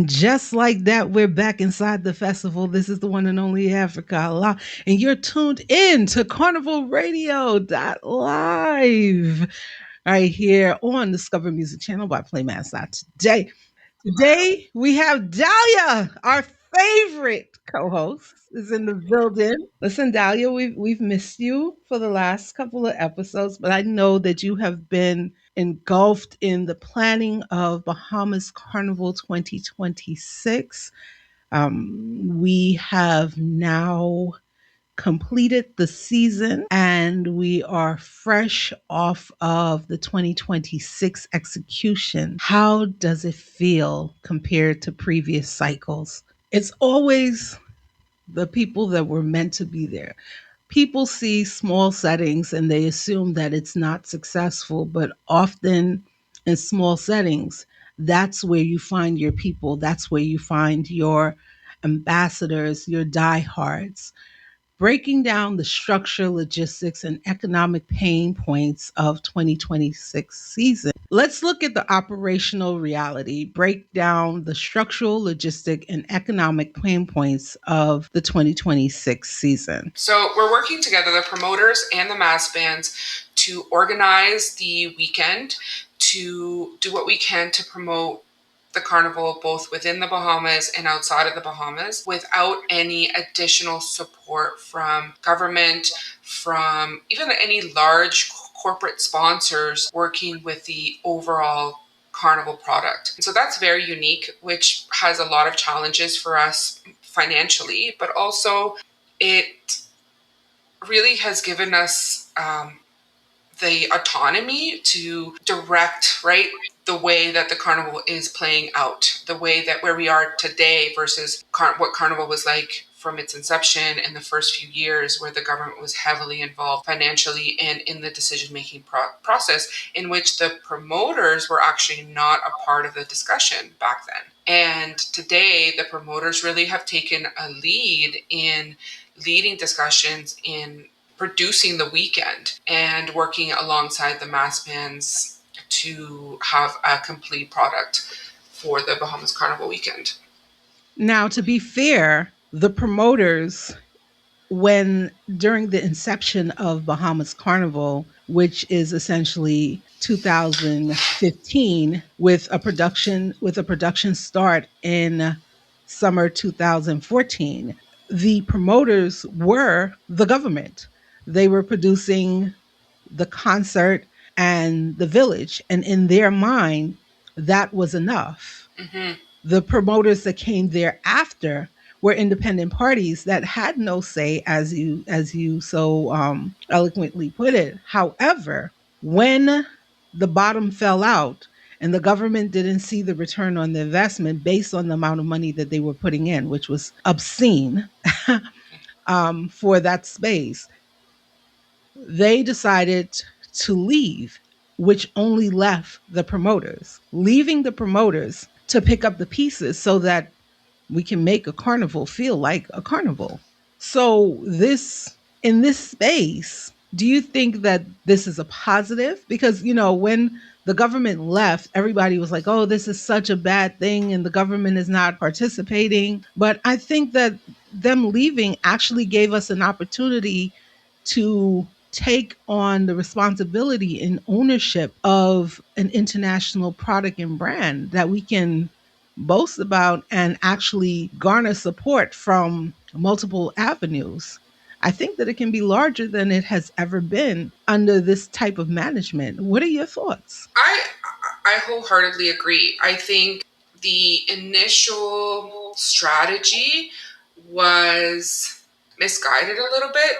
And just like that, we're back inside the festival. This is the one and only Africa Allah. And you're tuned in to Carnival Radio Live right here on Discover Music Channel by PlayMasToday. Today we have Dalia, our favorite co-host, is in the building. Listen, Dalia, we've missed you for the last couple of episodes, but I know that you have been engulfed in the planning of Bahamas Carnival 2026. We have now completed the season and we are fresh off of the 2026 execution. How does it feel compared to previous cycles? It's always the people that were meant to be there. People see small settings and they assume that it's not successful, but often in small settings, that's where you find your people. That's where you find your ambassadors, your diehards, breaking down the structure, logistics, and economic pain points of 2026 season. Let's look at the operational reality, break down the structural, logistic, and economic pain points of the 2026 season. So we're working together, the promoters and the mass bands, to organize the weekend, to do what we can to promote the carnival both within the Bahamas and outside of the Bahamas without any additional support from government, from even any large corporate sponsors working with the overall carnival product. And so that's very unique, which has a lot of challenges for us financially, but also it really has given us the autonomy to direct, right, the way that the carnival is playing out, the way that where we are today versus what carnival was like from its inception in the first few years, where the government was heavily involved financially and in the decision-making process, in which the promoters were actually not a part of the discussion back then. And today, the promoters really have taken a lead in leading discussions in producing the weekend and working alongside the mass bands to have a complete product for the Bahamas Carnival Weekend. Now, to be fair, the promoters, when during the inception of Bahamas Carnival, which is essentially 2015, with a production start in summer 2014, the promoters were the government. They were producing the concert and the village, and in their mind, that was enough. Mm-hmm. The promoters that came thereafter were independent parties that had no say, as you so eloquently put it. However, when the bottom fell out and the government didn't see the return on the investment based on the amount of money that they were putting in, which was obscene for that space, they decided to leave, which only left the promoters, leaving the promoters to pick up the pieces so that we can make a carnival feel like a carnival. So in this space, do you think that this is a positive? Because, when the government left, everybody was like, oh, this is such a bad thing and the government is not participating. But I think that them leaving actually gave us an opportunity to take on the responsibility and ownership of an international product and brand that we can boast about and actually garner support from multiple avenues. I think that it can be larger than it has ever been under this type of management. What are your thoughts? I wholeheartedly agree. I think the initial strategy was misguided a little bit.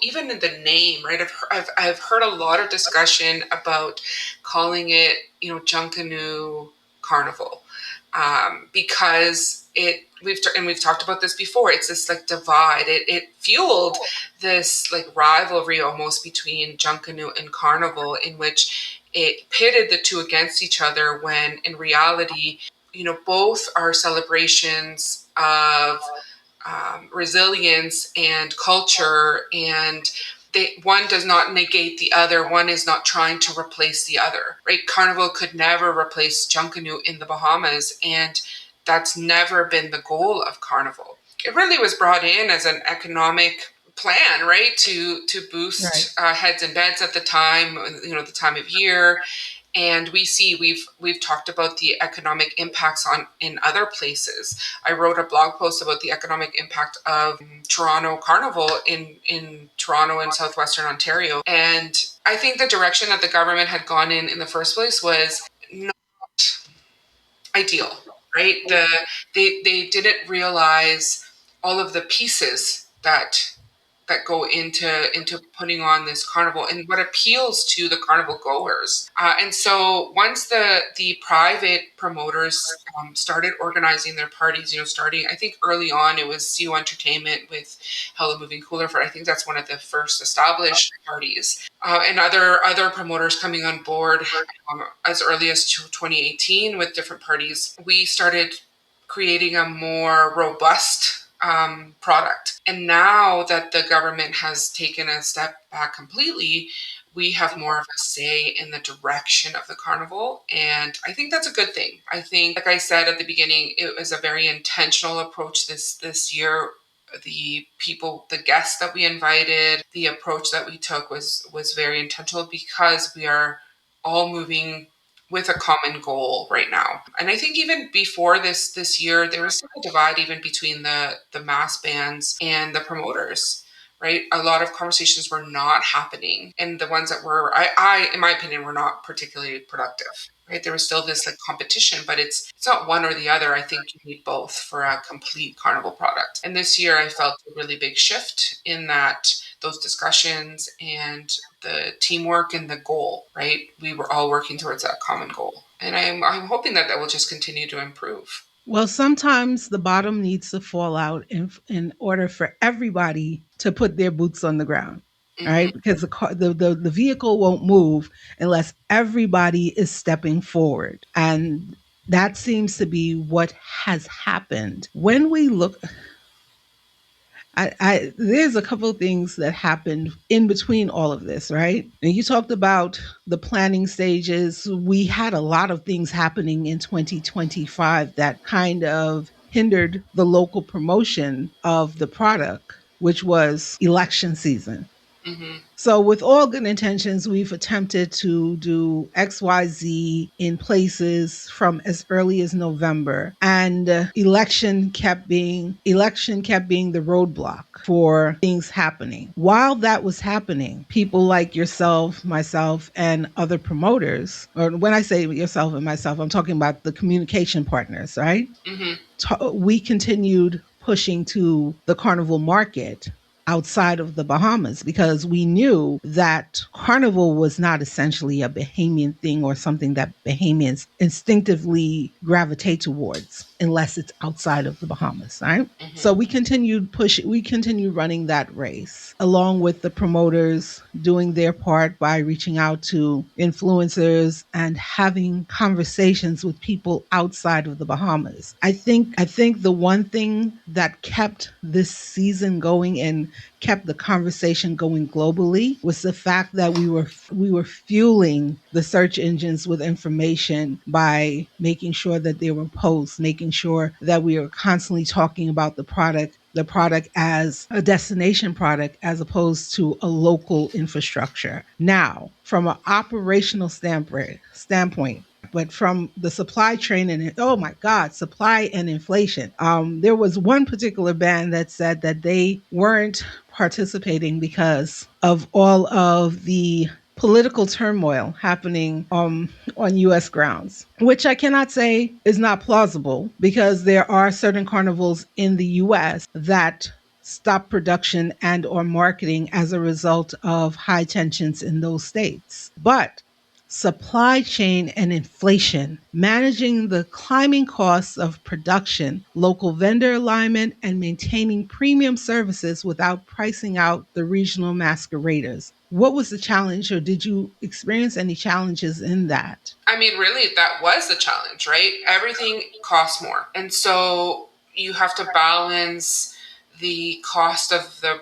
Even in the name, right? I've heard a lot of discussion about calling it, Junkanoo Carnival, because we've talked about this before. It's this like divide. It fueled this like rivalry almost between Junkanoo and Carnival, in which it pitted the two against each other, when in reality, both are celebrations of resilience and culture, and one does not negate the other. One is not trying to replace the other, right? Carnival could never replace Junkanoo in the Bahamas, and That's never been the goal of Carnival. It really was brought in as an economic plan, right, to Right. boost heads and beds at the time, the time of year. And we've talked about the economic impacts on in other places. I wrote a blog post about the economic impact of Toronto Carnival in Toronto and southwestern Ontario. And I think the direction that the government had gone in the first place was not ideal, right? They didn't realize all of the pieces that go into putting on this carnival and what appeals to the carnival goers. And so once the private promoters started organizing their parties, starting I think early on it was CU Entertainment with Hello Moving Cooler for I think that's one of the first established parties, and other promoters coming on board as early as 2018 with different parties. We started creating a more robust product. And now that the government has taken a step back completely, we have more of a say in the direction of the carnival. And I think that's a good thing. I think, like I said at the beginning, it was a very intentional approach this year. The guests that we invited, the approach that we took was very intentional because we are all moving with a common goal right now. And I think even before this year, there was still a divide even between the mass bands and the promoters, right? A lot of conversations were not happening, and the ones that were, I in my opinion, were not particularly productive. Right, there was still this like competition, but it's not one or the other. I think you need both for a complete carnival product. And this year, I felt a really big shift in that those discussions and the teamwork and the goal, right? We were all working towards that common goal. And I'm hoping that will just continue to improve. Well, sometimes the bottom needs to fall out in order for everybody to put their boots on the ground, Mm-hmm. right? Because the vehicle won't move unless everybody is stepping forward. And that seems to be what has happened. When we look, there's a couple of things that happened in between all of this, right? And you talked about the planning stages. We had a lot of things happening in 2025 that kind of hindered the local promotion of the product, which was election season. Mm-hmm. So, with all good intentions, we've attempted to do XYZ in places from as early as November, and election kept being the roadblock for things happening. While that was happening, people like yourself, myself, and other promoters, or when I say yourself and myself, I'm talking about the communication partners, right? Mm-hmm. We continued pushing to the carnival market outside of the Bahamas because we knew that carnival was not essentially a Bahamian thing or something that Bahamians instinctively gravitate towards unless it's outside of the Bahamas, right? So Mm-hmm. we continued running that race along with the promoters doing their part by reaching out to influencers and having conversations with people outside of the Bahamas. I think the one thing that kept this season going and kept the conversation going globally was the fact that we were fueling the search engines with information by making sure that there were posts, making sure that we were constantly talking about the product as a destination product as opposed to a local infrastructure. Now, from an operational standpoint, but from the supply chain and oh my God, supply and inflation. There was one particular band that said that they weren't participating because of all of the political turmoil happening on US grounds, which I cannot say is not plausible because there are certain carnivals in the US that stop production and or marketing as a result of high tensions in those states. But supply chain and inflation, managing the climbing costs of production, local vendor alignment, and maintaining premium services without pricing out the regional masqueraders. What was the challenge, or did you experience any challenges in that? I mean, really, that was the challenge, right? Everything costs more. And so you have to balance the cost of the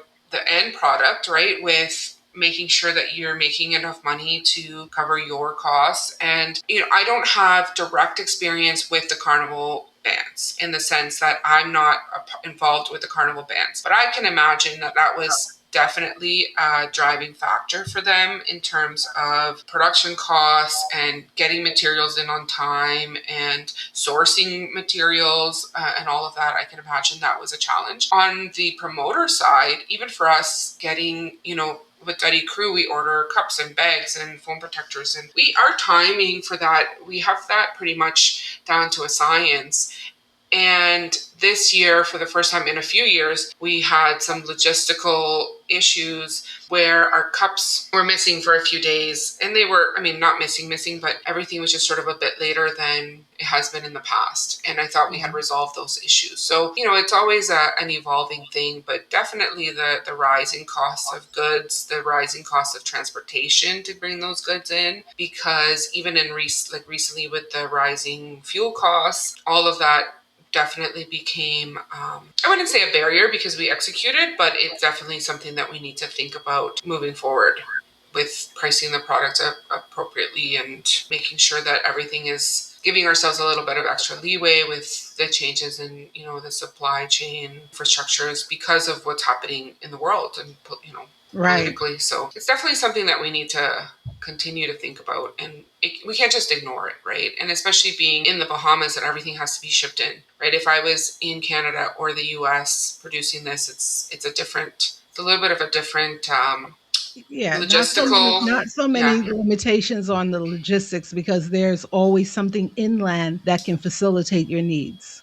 end product, right, with making sure that you're making enough money to cover your costs. And I don't have direct experience with the carnival bands, in the sense that I'm not involved with the carnival bands. But I can imagine that that was definitely a driving factor for them in terms of production costs and getting materials in on time and sourcing materials and all of that. I can imagine that was a challenge. On the promoter side, even for us getting, with Duddy Crew, we order cups and bags and foam protectors, and our timing for that, we have that pretty much down to a science. And this year, for the first time in a few years, we had some logistical issues where our cups were missing for a few days. And they were, not missing, but everything was just sort of a bit later than it has been in the past. And I thought we had resolved those issues. So, it's always an evolving thing, but definitely the rising costs of goods, the rising cost of transportation to bring those goods in, because even in recently with the rising fuel costs, all of that definitely became, I wouldn't say a barrier because we executed, but it's definitely something that we need to think about moving forward with pricing the product appropriately and making sure that everything is giving ourselves a little bit of extra leeway with the changes in, the supply chain infrastructures because of what's happening in the world and, politically. So it's definitely something that we need to continue to think about, and we can't just ignore it, right? And especially being in the Bahamas, and everything has to be shipped in, right? If I was in Canada or the US producing this, it's a little bit of a different logistical. Not so many limitations on the logistics, because there's always something inland that can facilitate your needs.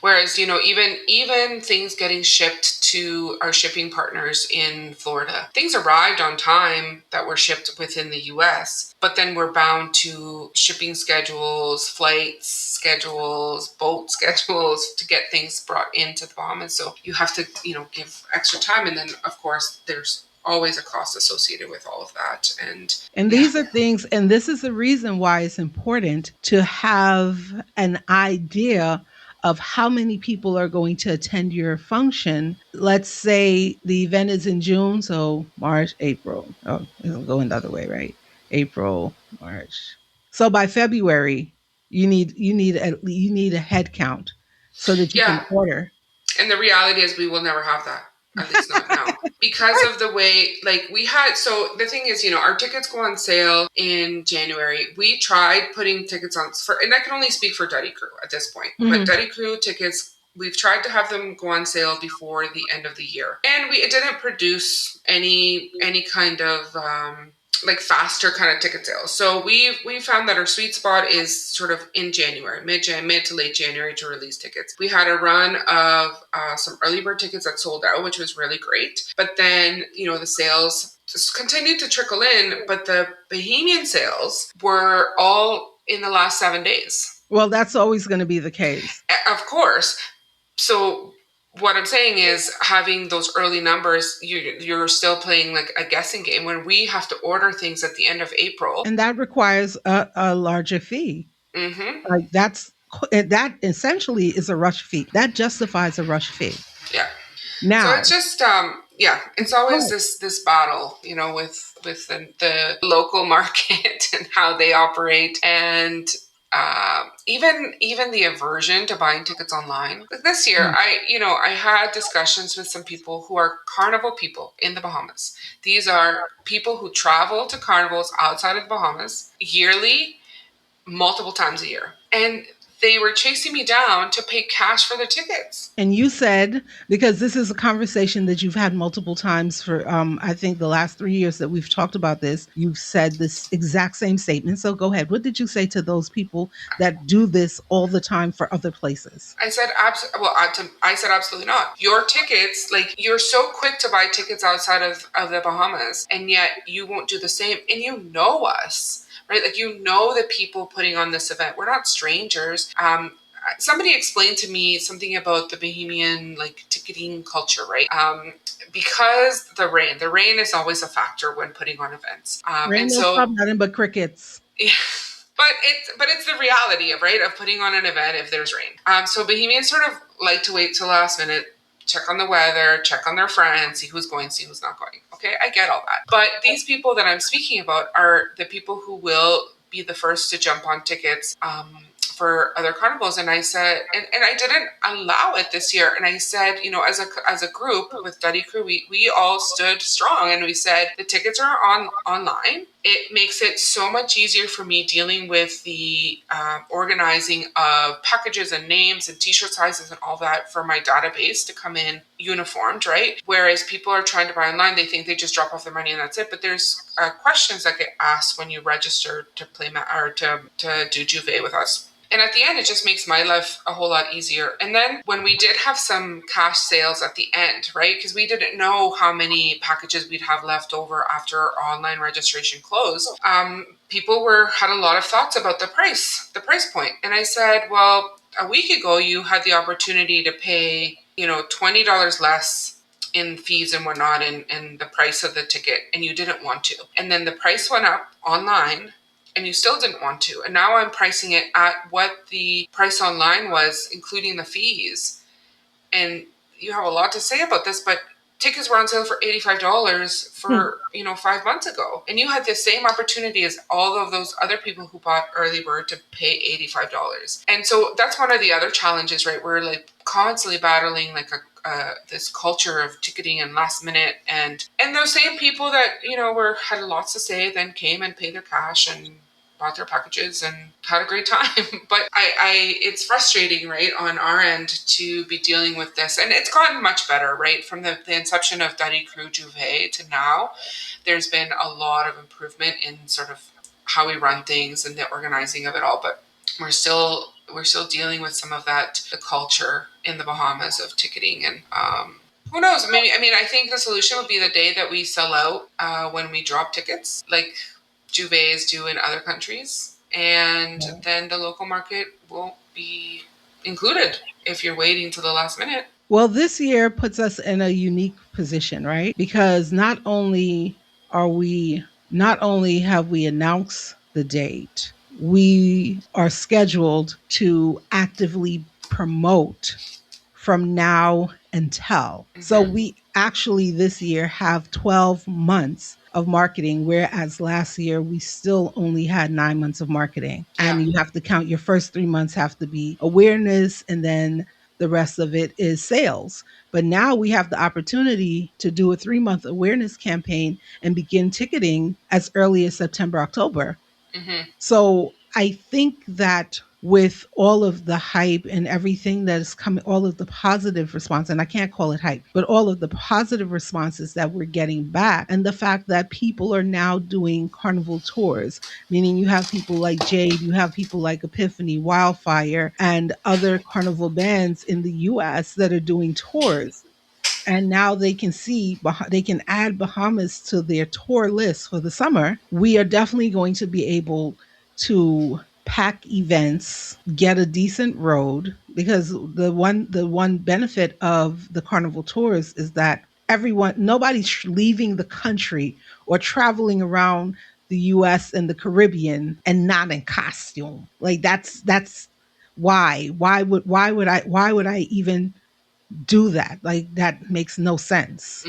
Whereas, even things getting shipped to our shipping partners in Florida, things arrived on time that were shipped within the US, but then we're bound to shipping schedules, flights schedules, boat schedules to get things brought into the Bahamas. So you have to, give extra time. And then, of course, there's always a cost associated with all of that. And these are things, and this is the reason why it's important to have an idea of how many people are going to attend your function. Let's say the event is in June, so March, April. Oh, it'll go the other way, right? April, March. So by February, you need a head count so that you can order. And the reality is we will never have that. At least not now. Because of the way, so the thing is, our tickets go on sale in January. We tried putting tickets on and I can only speak for Duddy Crew at this point, but Duddy Crew tickets, we've tried to have them go on sale before the end of the year. And it didn't produce any kind of, faster kind of ticket sales. So we found that our sweet spot is sort of in January, mid to late January to release tickets. We had a run of some early bird tickets that sold out, which was really great. But then, the sales just continued to trickle in, but the Bahamian sales were all in the last 7 days. Well, that's always going to be the case. Of course. So what I'm saying is, having those early numbers, you're still playing like a guessing game when we have to order things at the end of April. And that requires a larger fee. Like that essentially is a rush fee. That justifies a rush fee. Yeah. Now, so it's just it's always this battle, with the local market and how they operate, and even the aversion to buying tickets online. Like this year, I had discussions with some people who are carnival people in the Bahamas. These are people who travel to carnivals outside of the Bahamas yearly, multiple times a year. And they were chasing me down to pay cash for their tickets. And you said, because this is a conversation that you've had multiple times for, I think the last 3 years that we've talked about this, you've said this exact same statement. So go ahead. What did you say to those people that do this all the time for other places? I said, I said, absolutely not. Your tickets, you're so quick to buy tickets outside of the Bahamas, and yet you won't do the same. And you know us. Right? The people putting on this event. We're not strangers. Somebody explained to me something about the Bahamian ticketing culture, right? Because the rain is always a factor when putting on events. Rain is nothing but crickets. Yeah. But it's the reality of putting on an event if there's rain. So Bahamians sort of like to wait till the last minute, check on the weather, check on their friends, see who's going, see who's not going. Okay, I get all that. But these people that I'm speaking about are the people who will be the first to jump on tickets for other carnivals. And I said, and I didn't allow it this year. And I said, as a group with Duddy Crew, we all stood strong and we said the tickets are online. It makes it so much easier for me dealing with the organizing of packages and names and t-shirt sizes and all that for my database to come in uniformed, right? Whereas people are trying to buy online, they think they just drop off their money and that's it. But there's questions that get asked when you register to play or to do Juve with us. And at the end, it just makes my life a whole lot easier. And then when we did have some cash sales at the end, right? Because we didn't know how many packages we'd have left over after our online registration closed. People had a lot of thoughts about the price point. And I said, well, a week ago, you had the opportunity to pay, $20 less in fees and whatnot and the price of the ticket, and you didn't want to. And then the price went up online and you still didn't want to. And now I'm pricing it at what the price online was, including the fees. And you have a lot to say about this, but tickets were on sale for $85 for, 5 months ago. And you had the same opportunity as all of those other people who bought early bird to pay $85. And so that's one of the other challenges, right? We're like constantly battling like this culture of ticketing and last minute, and those same people that had lots to say then came and paid their cash and bought their packages and had a great time. But it's frustrating, right, on our end to be dealing with this. And it's gotten much better, right? From the inception of Duddy Crew Juve to now, there's been a lot of improvement in sort of how we run things and the organizing of it all. But we're still dealing with some of that, the culture in the Bahamas of ticketing. And who knows? Maybe, I think the solution would be the day that we sell out when we drop tickets, like Juves do in other countries, and then the local market won't be included if you're waiting till the last minute. Well, this year puts us in a unique position, right? Because not only have we announced the date, we are scheduled to actively promote from now until. So we actually this year have 12 months of marketing, whereas last year we still only had 9 months of marketing. And you have to count your first 3 months have to be awareness, and then the rest of it is sales. But now we have the opportunity to do a 3 month awareness campaign and begin ticketing as early as September, October. So I think that with all of the hype and everything that is coming, all of the positive response, and I can't call it hype, but all of the positive responses that we're getting back, and the fact that people are now doing carnival tours, meaning you have people like Jade, you have people like Epiphany, Wildfire, and other carnival bands in the US that are doing tours. And now they can add Bahamas to their tour list for the summer. We are definitely going to be able to pack events, get a decent road, because the one benefit of the carnival tours is that nobody's leaving the country or traveling around the US and the Caribbean and not in costume. Like that's why would I even do that? Like that makes no sense.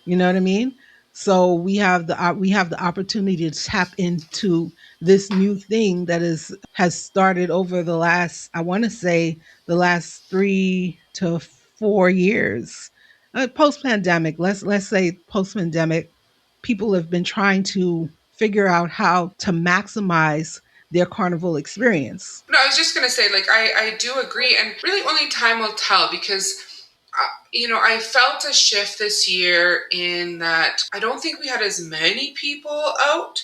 You know what I mean? So we have the opportunity to tap into this new thing that has started over the last, I want to say, the last 3 to 4 years, post pandemic. Let's say post pandemic, people have been trying to figure out how to maximize their carnival experience. No, I was just going to say, like, I do agree. And really only time will tell because, I felt a shift this year in that I don't think we had as many people out.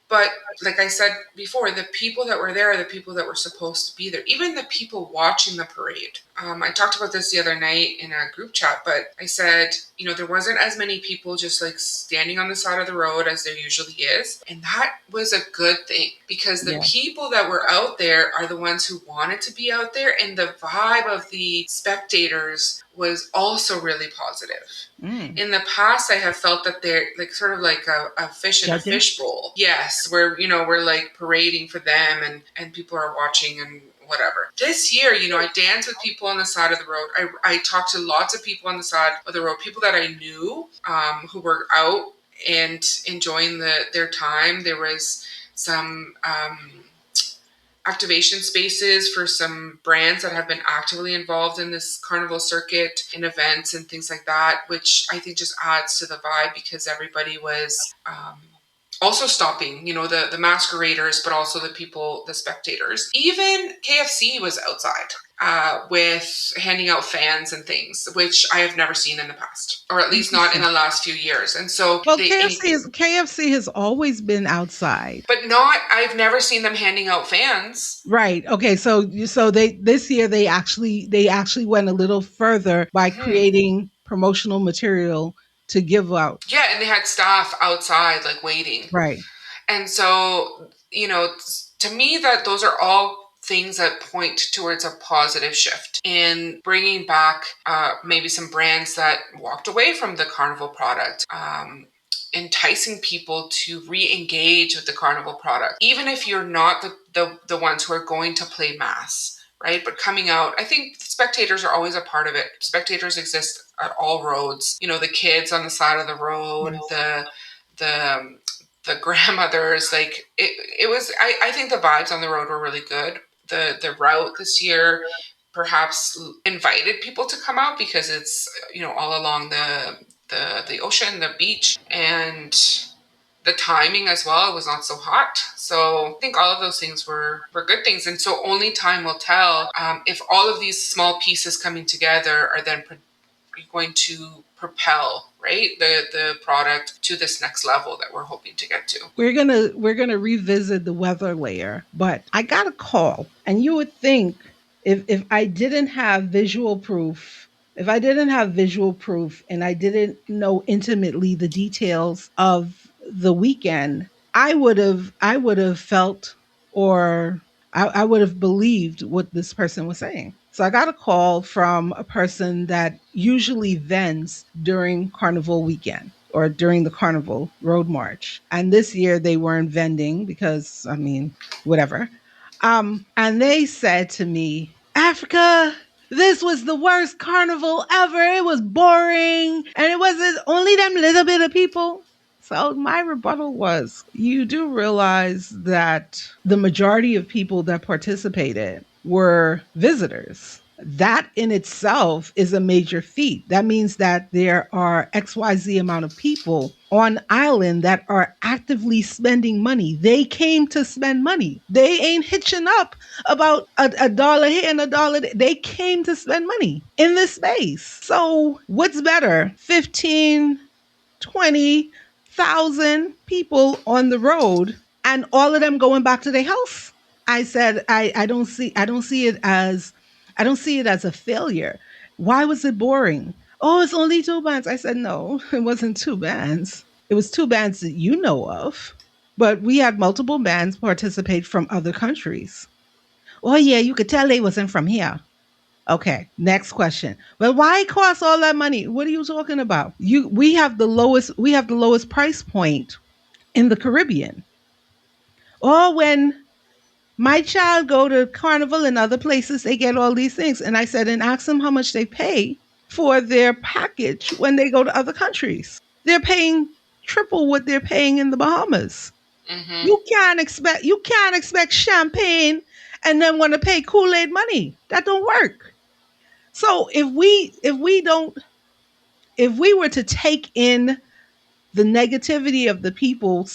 But like I said before, the people that were there are the people that were supposed to be there. Even the people watching the parade. I talked about this the other night in a group chat, but I said, there wasn't as many people just like standing on the side of the road as there usually is. And that was a good thing because the Yeah. people that were out there are the ones who wanted to be out there. And the vibe of the spectators was also really positive. Mm. In the past, I have felt that they're like sort of like a fish in a Judging? fishbowl. Yes, where we're like parading for them and people are watching and whatever. This year, I danced with people on the side of the road. I talked to lots of people on the side of the road, people that I knew who were out and enjoying their time. There was some activation spaces for some brands that have been actively involved in this carnival circuit in events and things like that, which I think just adds to the vibe because everybody was also stopping, the masqueraders, but also the people, the spectators. Even KFC was outside with handing out fans and things, which I have never seen in the past, or at least not in the last few years. And so Well, KFC has always been outside. but I've never seen them handing out fans. Right. Okay. So they this year they actually went a little further by creating promotional material to give out. Yeah, and they had staff outside like waiting. Right. And so, to me, that those are all things that point towards a positive shift in bringing back maybe some brands that walked away from the carnival product, enticing people to re-engage with the carnival product, even if you're not the ones who are going to play mass. Right. But coming out, I think spectators are always a part of it. Spectators exist at all roads. The kids on the side of the road, Yes. the grandmothers, like it was, I think the vibes on the road were really good. The route this year perhaps invited people to come out because it's, all along the ocean, the beach, and the timing as well. It was not so hot. So I think all of those things were good things. And so only time will tell if all of these small pieces coming together are then going to propel, right, the product to this next level that we're hoping to get to. We're gonna revisit the weather layer, but I got a call, and you would think if I didn't have visual proof, if I didn't have visual proof, and I didn't know intimately the details of the weekend, I would have felt, or I would have believed what this person was saying. So I got a call from a person that usually vends during Carnival weekend or during the Carnival Road March. And this year they weren't vending because, I mean, whatever. And they said to me, Africa, this was the worst carnival ever. It was boring. And it wasn't only them little bit of people. So my rebuttal was, you do realize that the majority of people that participated were visitors. That in itself is a major feat. That means that there are XYZ amount of people on island that are actively spending money. They came to spend money. They ain't hitching up about a dollar here and a dollar there. They came to spend money in this space. So what's better? 15, 20,000 people on the road and all of them going back to their house. I said, I don't see it as a failure. Why was it boring? Oh, it's only two bands. I said, no, it wasn't two bands. It was two bands that you know of. But we had multiple bands participate from other countries. Oh yeah, you could tell they wasn't from here. Okay, next question. Well, why cost all that money? What are you talking about? We have the lowest price point in the Caribbean. Or when my child go to Carnival and other places, they get all these things. And I said, and ask them how much they pay for their package when they go to other countries. They're paying triple what they're paying in the Bahamas. Mm-hmm. You can't expect champagne and then want to pay Kool-Aid money. That don't work. So if we were to take in the negativity of the people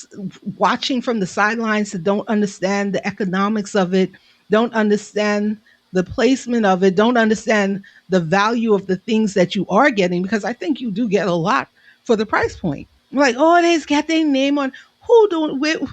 watching from the sidelines that don't understand the economics of it, don't understand the placement of it, don't understand the value of the things that you are getting, because I think you do get a lot for the price point. Like, oh, they's got their name on. Who doing?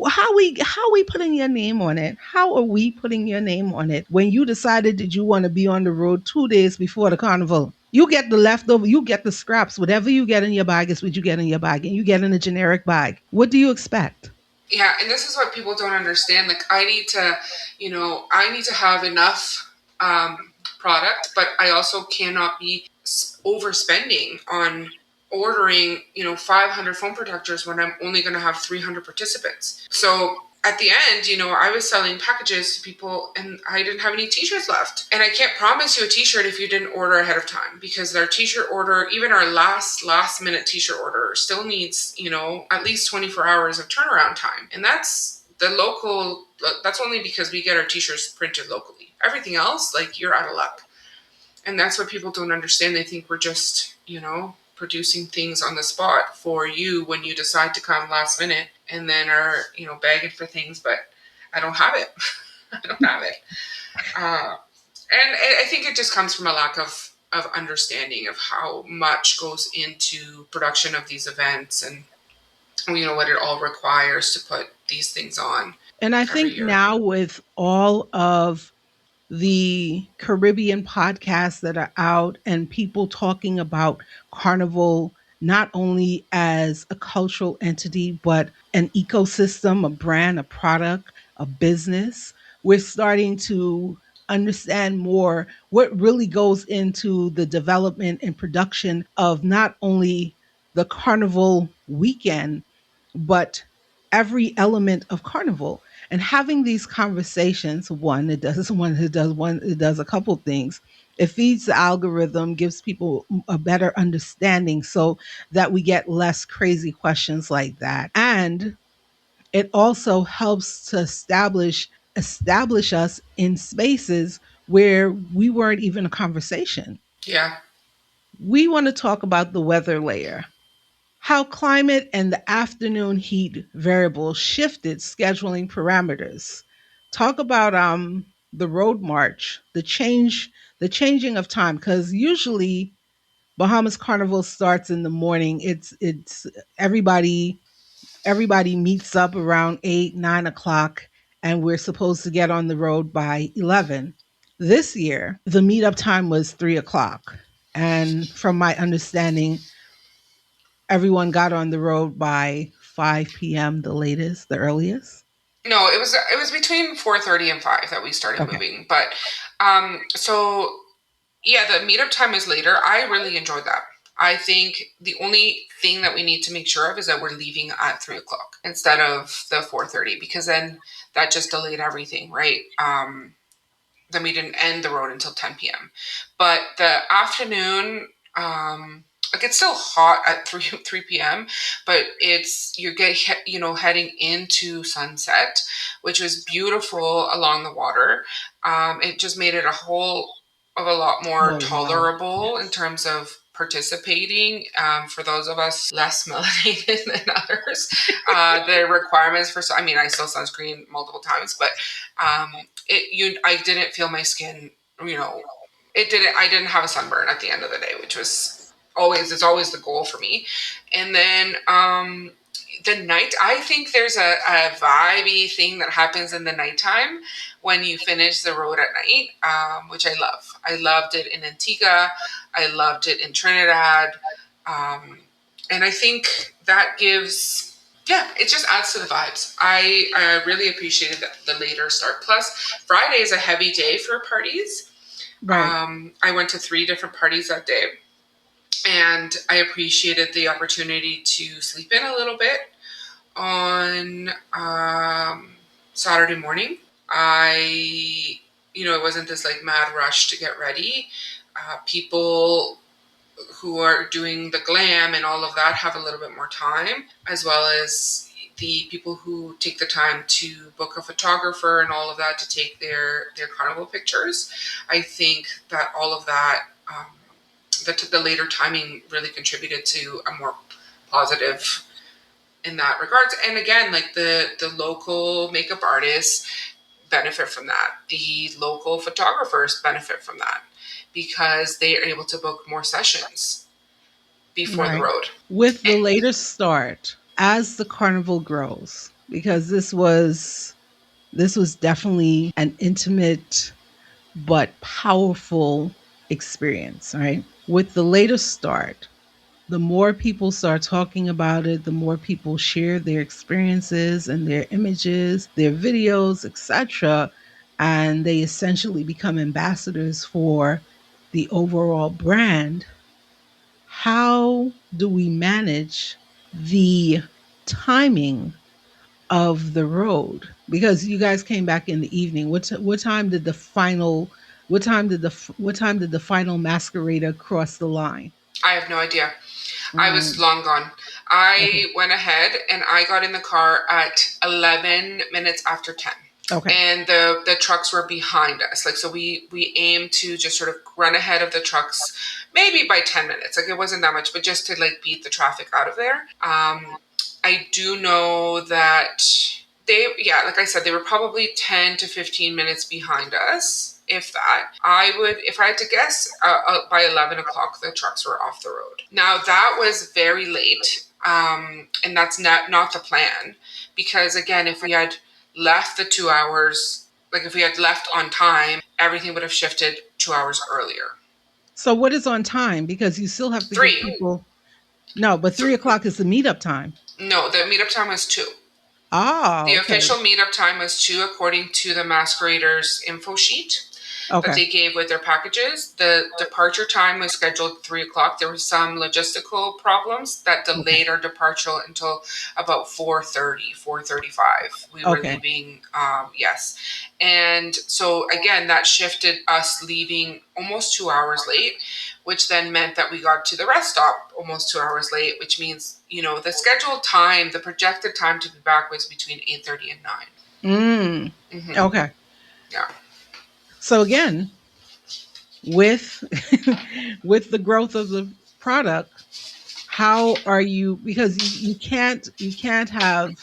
How we putting your name on it? How are we putting your name on it when you decided that you want to be on the road 2 days before the carnival? You get the leftover, you get the scraps. Whatever you get in your bag is what you get in your bag, and you get in a generic bag. What do you expect? Yeah, and this is what people don't understand. Like, I need to have enough product, but I also cannot be overspending on ordering, 500 phone protectors when I'm only going to have 300 participants. So at the end, I was selling packages to people and I didn't have any t-shirts left. And I can't promise you a t-shirt if you didn't order ahead of time, because our t-shirt order, even our last minute t-shirt order, still needs, at least 24 hours of turnaround time. And that's the local, that's only because we get our t-shirts printed locally. Everything else, like, you're out of luck. And that's what people don't understand. They think we're just, producing things on the spot for you when you decide to come last minute, and then are, begging for things, but I don't have it. I don't have it. And I think it just comes from a lack of understanding of how much goes into production of these events, and what it all requires to put these things on And I every think year. now with all of the Caribbean podcasts that are out and people talking about Carnival not only as a cultural entity, but an ecosystem, a brand, a product, a business, we're starting to understand more what really goes into the development and production of not only the Carnival weekend, but every element of Carnival. And having these conversations, it does a couple things. It feeds the algorithm, gives people a better understanding so that we get less crazy questions like that. And it also helps to establish us in spaces where we weren't even a conversation. Yeah. We want to talk about the weather layer, how climate and the afternoon heat variables shifted scheduling parameters. Talk about the road march, the changing of time, because usually Bahamas Carnival starts in the morning. It's everybody everybody meets up around 8, 9 o'clock, and we're supposed to get on the road by 11. This year, the meetup time was 3 o'clock. And from my understanding, everyone got on the road by 5 p.m., the latest, the earliest. No, it was between 4:30 and 5 that we started Okay. moving. But so yeah, the meetup time is later. I really enjoyed that. I think the only thing that we need to make sure of is that we're leaving at 3 o'clock instead of the 4:30, because then that just delayed everything, right? Then we didn't end the road until 10 p.m. But the afternoon, like, it's still hot at 3 p.m., but heading into sunset, which was beautiful along the water. It just made it a whole of a lot more Oh, wow. tolerable in Yes. terms of participating. For those of us less melanated than others, the requirements for, I mean, I still sunscreen multiple times, but I didn't feel my skin, you know, I didn't have a sunburn at the end of the day, which was it's always the goal for me. And then the night, I think there's a vibey thing that happens in the nighttime when you finish the road at night, which I love. I loved it in Antigua. I loved it in Trinidad. Um, and I think that gives, yeah, it just adds to the vibes. I really appreciated the later start. Plus, Friday is a heavy day for parties. Right. I went to 3 different parties that day, and I appreciated the opportunity to sleep in a little bit on Saturday morning. It wasn't this like mad rush to get ready. People who are doing the glam and all of that have a little bit more time, as well as the people who take the time to book a photographer and all of that to take their carnival pictures. I think that all of that, the later timing really contributed to a more positive in that regards. And again, like, the local makeup artists benefit from that. The local photographers benefit from that because they are able to book more sessions before the Right. road. With the later start, as the carnival grows, because this was definitely an intimate but powerful experience, right? With the later start, the more people start talking about it, the more people share their experiences and their images, their videos, etc. And they essentially become ambassadors for the overall brand. How do we manage the timing of the road? Because you guys came back in the evening. What time did the final what time did the final masquerader cross the line? I have no idea. I was Mm, long gone. okay. I went ahead and I got in the car at 11 minutes after 10. Okay. And the trucks were behind us. Like, so we aimed to just sort of run ahead of the trucks, maybe by 10 minutes. Like, it wasn't that much, but just to like beat the traffic out of there. I do know that they, yeah, like I said, they were probably 10 to 15 minutes behind us, if that. I would, if I had to guess, by 11 o'clock, the trucks were off the road. Now, that was very late, and that's not the plan. Because again, if we had left the 2 hours, like if we had left on time, everything would have shifted 2 hours earlier. So what is on time? Because you still have to give Three. people. No, but 3 o'clock is the meetup time. No, the meetup time was two. Ah, The okay. official meetup time was two, according to the masqueraders info sheet that Okay. they gave with their packages. The departure time was scheduled 3 o'clock. There were some logistical problems that Okay. delayed our departure until about 4:30, 4:35. We were Okay. leaving, yes. And so again, that shifted us leaving almost 2 hours late, which then meant that we got to the rest stop almost 2 hours late, which means, the scheduled time, the projected time to be back was between 8:30 and 9. Mm, okay. Yeah. So again, with with the growth of the product, how are you, because you can't have,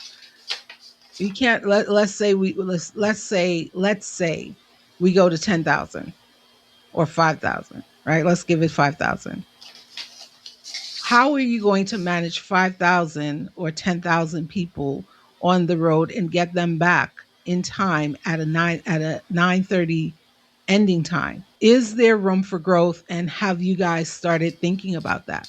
you can't let's say let's say we go to 10,000 or 5,000, right? Let's give it 5,000. How are you going to manage 5,000 or 10,000 people on the road and get them back in time at a 9:30 ending time? Is there room for growth, and have you guys started thinking about that?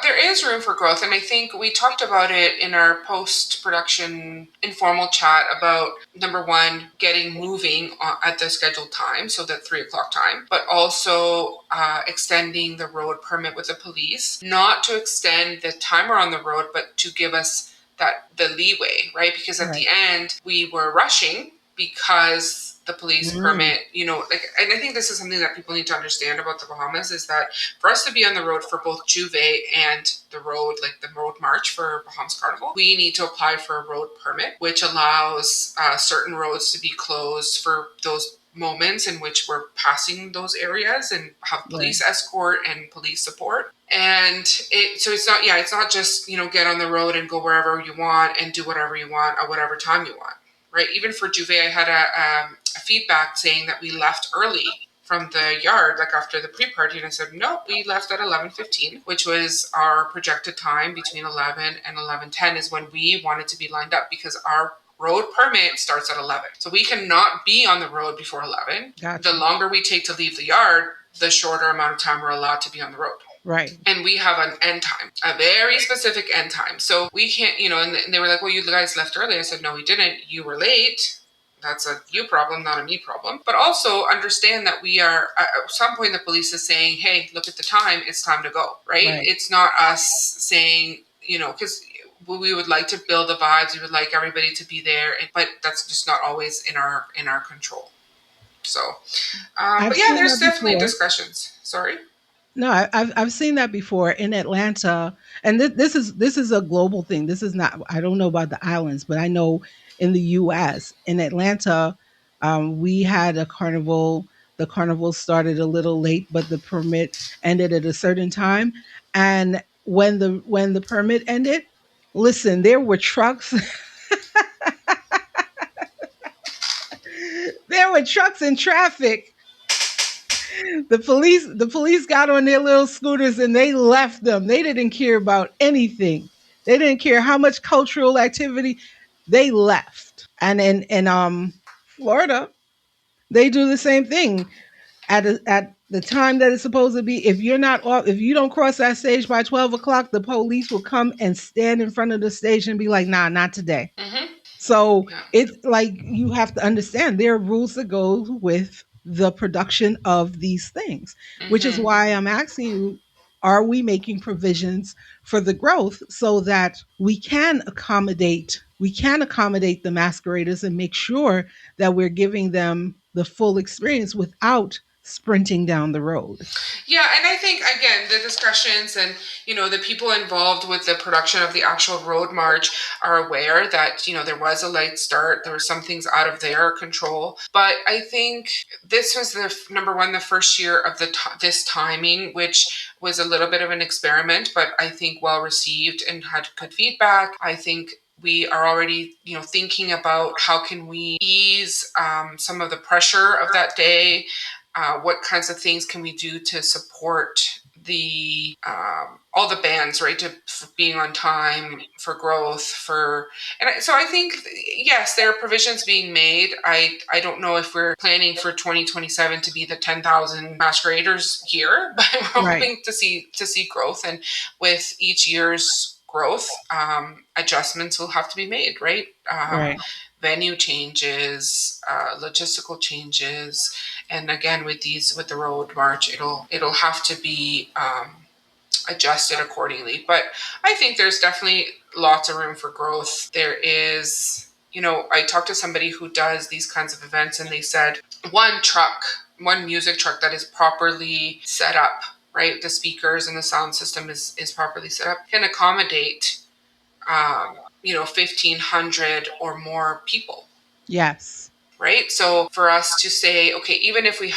There is room for growth, and I think we talked about it in our post-production informal chat about number one, getting moving at the scheduled time, so that 3 o'clock time, but also extending the road permit with the police, not to extend the timer on the road, but to give us that the leeway, right? Because at Right. the end we were rushing because the police Mm, permit, like, and I think this is something that people need to understand about the Bahamas is that for us to be on the road for both Juve and the road, like the road march for Bahamas Carnival, we need to apply for a road permit, which allows certain roads to be closed for those moments in which we're passing those areas and have right. police escort and police support. And it's not just, get on the road and go wherever you want and do whatever you want at whatever time you want, right? Even for Juve, I had a feedback saying that we left early from the yard, like after the pre-party, and I said, no, we left at 11:15, which was our projected time between 11 and 11:10 is when we wanted to be lined up because our road permit starts at 11. So we cannot be on the road before 11. The Gotcha. longer we take to leave the yard, the shorter amount of time we're allowed to be on the road. Right. And we have an end time, a very specific end time. So we can't, and they were like, well, you guys left early. I said, no, we didn't. You were late. That's a you problem, not a me problem. But also understand that we are, at some point, the police is saying, hey, look at the time. It's time to go, right? Right. It's not us saying, because we would like to build the vibes. We would like everybody to be there. But that's just not always in our control. So, I've but yeah, seen there's that definitely before. discussions. Sorry. No, I've seen that before in Atlanta, and this is a global thing. This is not. I don't know about the islands, but I know in the U.S. in Atlanta, we had a carnival. The carnival started a little late, but the permit ended at a certain time. And when the permit ended, listen, there were trucks. There were trucks in traffic. The police got on their little scooters and they left them. They didn't care about anything. They didn't care how much cultural activity. They left. And in Florida, they do the same thing at the time that it's supposed to be. If you're not off, if you don't cross that stage by 12 o'clock, the police will come and stand in front of the stage and be like, "Nah, not today." Mm-hmm. So Yeah. it's like you have to understand there are rules that go with the production of these things, which is Mm-hmm. why I'm asking you, are we making provisions for the growth so that we can accommodate the masqueraders and make sure that we're giving them the full experience without sprinting down the road. Yeah, and I think again the discussions and the people involved with the production of the actual road march are aware that there was a late start. There were some things out of their control, but I think this was the number one, the first year of this timing, which was a little bit of an experiment, but I think well received and had good feedback. I think we are already thinking about how can we ease some of the pressure of that day. What kinds of things can we do to support the all the bands, right? For being on time, for growth, so I think yes, there are provisions being made. I don't know if we're planning for 2027 to be the 10,000 masqueraders year, but we're Right, hoping to see growth, and with each year's growth, adjustments will have to be made, right? right, Venue changes, logistical changes, and again with the road march, it'll have to be adjusted accordingly. But I think there's definitely lots of room for growth. There is, I talked to somebody who does these kinds of events, and they said one music truck that is properly set up, right? The speakers and the sound system is properly set up, can accommodate 1,500 or more people, yes, right? So for us to say, okay, even if we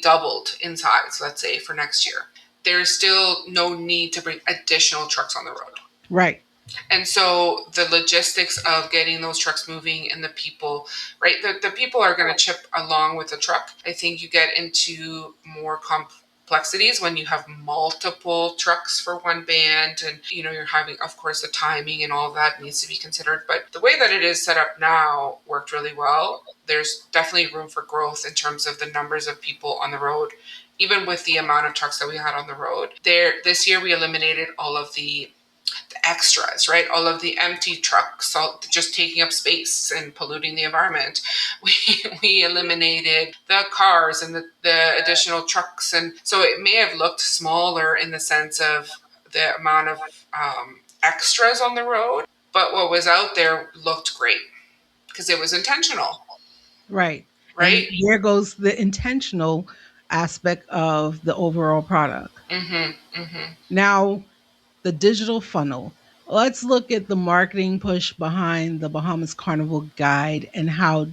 doubled in size, let's say for next year, there's still no need to bring additional trucks on the road. right, And so the logistics of getting those trucks moving and the people, right? The people are going to chip along with the truck. I think you get into more complexities when you have multiple trucks for one band, and you're having, of course, the timing and all of that needs to be considered. But the way that it is set up now worked really well. There's definitely room for growth in terms of the numbers of people on the road, even with the amount of trucks that we had on the road. This year we eliminated all of the extras, right? All of the empty trucks, all just taking up space and polluting the environment. We eliminated the cars and the additional trucks, and so it may have looked smaller in the sense of the amount of extras on the road, but what was out there looked great because it was intentional, right. And right? there goes the intentional aspect of the overall product. Mm-hmm. Mm-hmm. Now, the digital funnel. Let's look at the marketing push behind the Bahamas Carnival Guide and how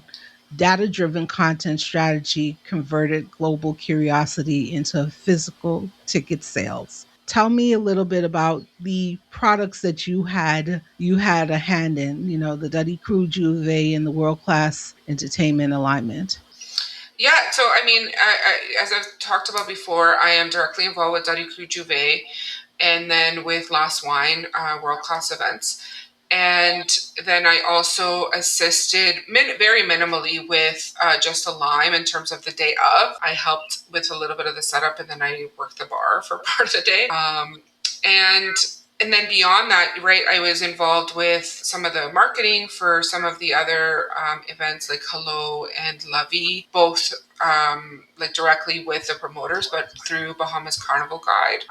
data driven content strategy converted global curiosity into physical ticket sales. Tell me a little bit about the products that you had a hand in, the Duddy Crew Juve and the world class entertainment alignment. Yeah, so I mean, as I've talked about before, I am directly involved with Duddy Crew Juve, and then with Last Wine, world class events. And then I also assisted very minimally with Just a Lime in terms of the day of. I helped with a little bit of the setup, and then I worked the bar for part of the day. And and then beyond that, right, I was involved with some of the marketing for some of the other events like Hello and Lovey, both like directly with the promoters, but through Bahamas Carnival Guide.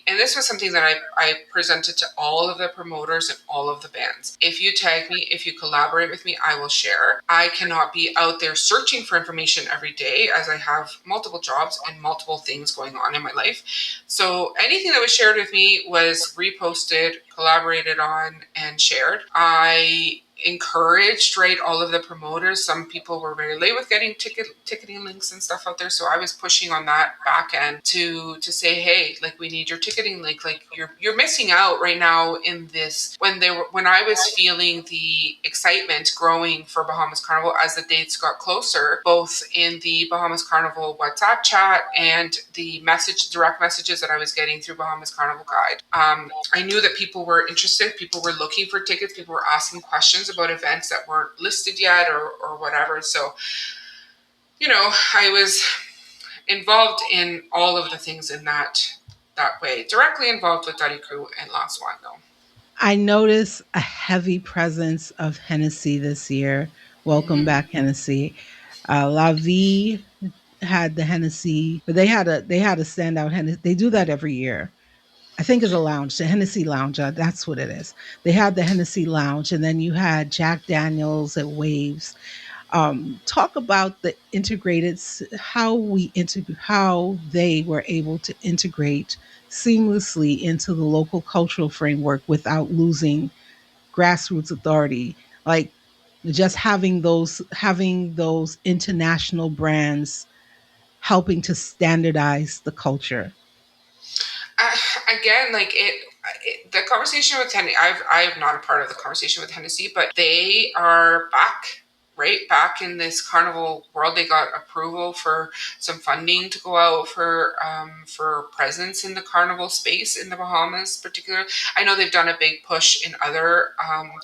And this was something that I presented to all of the promoters and all of the bands. If you tag me, if you collaborate with me, I will share. I cannot be out there searching for information every day as I have multiple jobs and multiple things going on in my life. So anything that was shared with me was reposted, collaborated on, and shared. I encouraged, right, all of the promoters. Some people were very late with getting ticketing links and stuff out there, so I was pushing on that back end to say, hey, like, we need your ticketing link. Like, you're missing out right now in this. When I was feeling the excitement growing for Bahamas Carnival as the dates got closer, both in the Bahamas Carnival WhatsApp chat and the direct messages that I was getting through Bahamas Carnival Guide, I knew that people were interested. People were looking for tickets. People were asking questions about events that weren't listed yet or whatever. So, I was involved in all of the things in that way. Directly involved with Duddy Crew and Last One, though. I notice a heavy presence of Hennessy this year. Welcome Mm-hmm. back, Hennessy. La Vie had the Hennessy, but they had a standout Hennessy. They do that every year. I think it's a lounge, the Hennessy Lounge. That's what it is. They had the Hennessy Lounge, and then you had Jack Daniels at Waves. Talk about the integrated, how they were able to integrate seamlessly into the local cultural framework without losing grassroots authority. Like just having those international brands helping to standardize the culture. Again, like the conversation with Tennessee, I'm not a part of the conversation with Tennessee, but they are back, right back in this carnival world. They got approval for some funding to go out for presence in the carnival space in the Bahamas, particularly. I know they've done a big push in other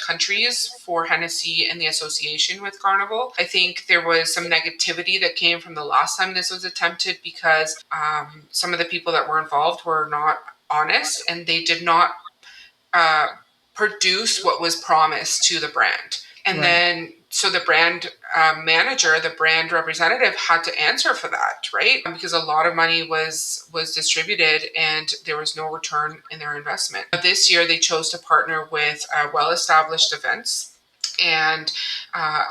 countries for Hennessy and the association with carnival. I think there was some negativity that came from the last time this was attempted because some of the people that were involved were not honest and they did not uh, produce what was promised to the brand. And Right. then, so the brand manager, the brand representative had to answer for that, right? Because a lot of money was distributed and there was no return in their investment. But this year, they chose to partner with well-established events, and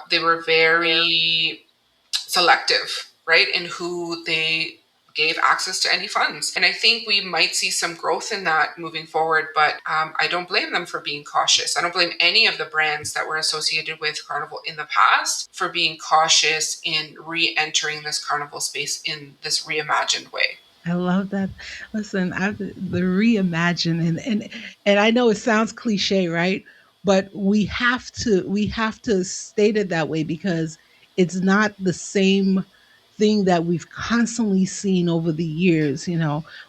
they were very selective, right, in who they gave access to any funds. And I think we might see some growth in that moving forward, but I don't blame them for being cautious. I don't blame any of the brands that were associated with Carnival in the past for being cautious in re entering this Carnival space in this reimagined way. I love that. Listen, the reimagine, and I know it sounds cliche, right? But we have to state it that way because it's not the same thing that we've constantly seen over the years,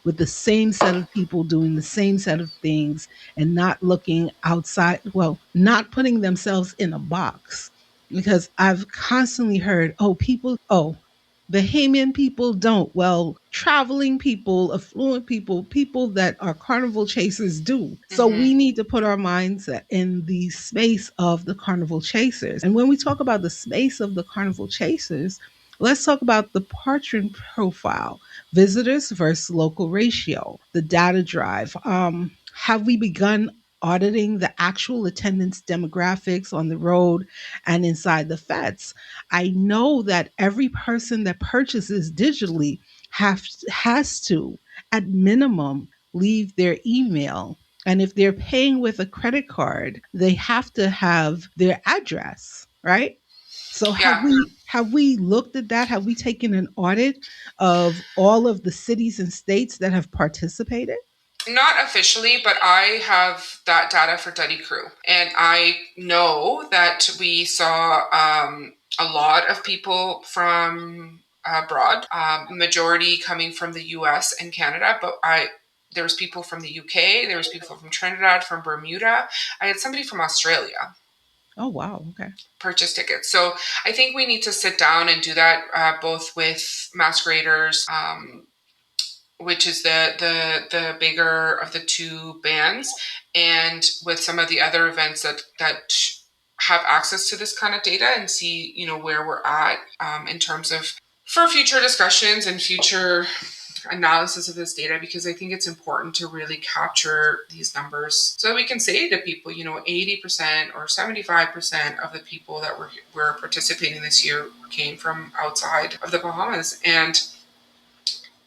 with the same set of people doing the same set of things and not looking outside, well, not putting themselves in a box. Because I've constantly heard, Bahamian people don't. Well, traveling people, affluent people, people that are carnival chasers do. So we Mm-hmm. need to put our minds in the space of the carnival chasers. And when we talk about the space of the carnival chasers, let's talk about the patron profile, visitors versus local ratio, the data drive. Have we begun auditing the actual attendance demographics on the road and inside the feds? I know that every person that purchases digitally has to, at minimum, leave their email. And if they're paying with a credit card, they have to have their address, right? So have Yeah. we looked at that? Have we taken an audit of all of the cities and states that have participated? Not officially, but I have that data for Duddy Crew. And I know that we saw a lot of people from abroad, majority coming from the US and Canada, but there was people from the UK, there was people from Trinidad, from Bermuda. I had somebody from Australia Oh wow, okay. purchase tickets. So I think we need to sit down and do that both with masqueraders, which is the bigger of the two bands, and with some of the other events that have access to this kind of data and see where we're at in terms of for future discussions and future analysis of this data, because I think it's important to really capture these numbers so that we can say to people, 80% or 75% of the people that were participating this year came from outside of the Bahamas. And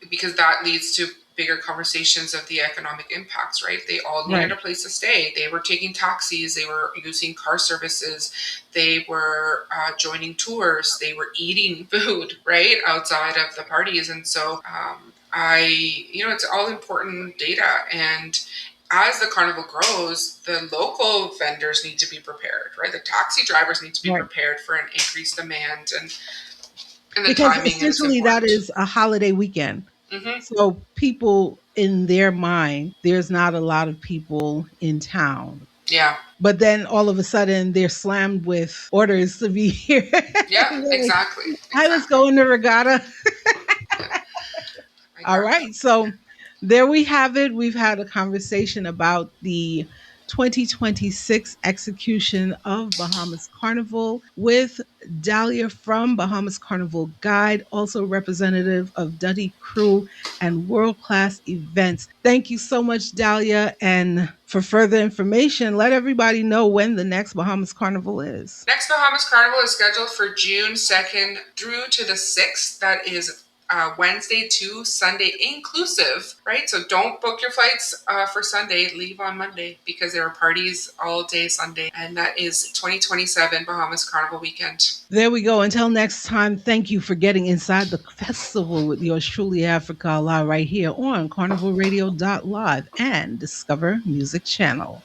because that leads to bigger conversations of the economic impacts, right? They all needed Right. a place to stay. They were taking taxis, they were using car services, they were joining tours, they were eating food, right, outside of the parties. And so it's all important data. And as the carnival grows, the local vendors need to be prepared, right? The taxi drivers need to be Right. prepared for an increased demand and the Because timing, and it's essentially that important. is a holiday weekend. Mm-hmm. So people in their mind, there's not a lot of people in town. Yeah. But then all of a sudden they're slammed with orders to be here. Yeah, And they're like, exactly. "Hi, let's Exactly. go in the regatta." Yeah, I All cracked up. right. So there we have it. We've had a conversation about the 2026 execution of Bahamas Carnival with Dalia from Bahamas Carnival Guide, also representative of Duddy Crew and World Class Events. Thank you so much, Dalia. And for further information, let everybody know when the next Bahamas Carnival is. Next Bahamas Carnival is scheduled for June 2nd through to the 6th. That is Wednesday to Sunday inclusive, right? So don't book your flights for Sunday. Leave on Monday because there are parties all day Sunday. And that is 2027 Bahamas Carnival Weekend. There we go. Until next time, thank you for getting inside the festival with yours truly, Africa Allah, right here on carnivalradio.live and Discover Music Channel.